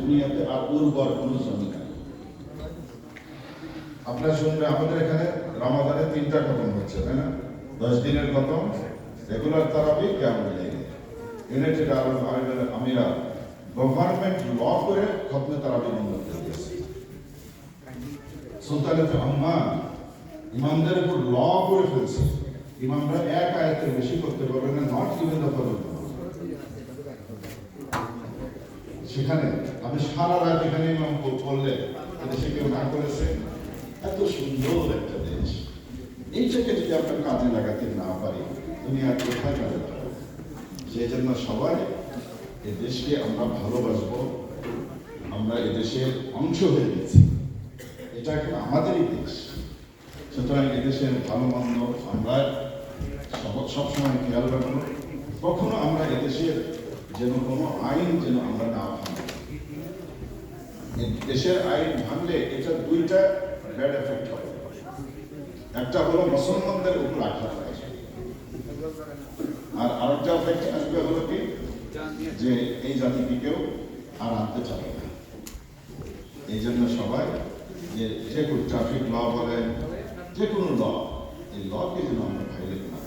দুনিয়াতে আর উর্বর কোনো জমি নাই। আপনারা শুনবেন আমাদের এখানে রমাদানে 3টা খতম হচ্ছে, তাই না? 10 দিনের খতম, রেগুলার তারাবি, কিয়ামুল লাইল, ইউনাইটেড আরব আমিরাত গভর্নমেন্ট ল করে খতমে তারাবি বন্ধ করে দিয়েছে। সুলতানাত আম্মান ইমামদের উপর ল করে ফেলছে, ইমামরা এক আয়াতের বেশি করতে পারবে না, নট ইভেন দ্য ফজর। সেখানে আপনি সারা রাত এখানে ইমাম করলে এদেশে কেউ না করেছে। এত সুন্দর একটা দেশ, এইটাকে যদি আমরা কাজে লাগাতে না পারি দুনিয়ার কোথায় কাজে লাগাবো? সেই জন্য সবাই এ দেশকে আমরা ভালোবাসবো, আমরা এদেশের অংশ হয়ে গেছি, এটা এখন আমাদেরই দেশ। সুতরাং এদেশের ভালো মন্দ আমরা সবসময় খেয়াল রাখবো, কখনো আমরা এদেশের যেন কোনো আইন যেন আমরা না ভাঙি। দেশের আইন ভাঙলে এটা দুইটা ব্যাড এফেক্ট হবে। একটা হলো মুসলমানদের উপর আঘাত আসবে, আর আরেকটা এফেক্ট আসবে হলো কি, যে এই জাতিকে কেউ আর আনতে চাবে না। এই জন্য সবাই যে কোনো ট্রাফিক ল বলেন, যে কোনো ল, এই লকে যেন আমরা ভাইলেট না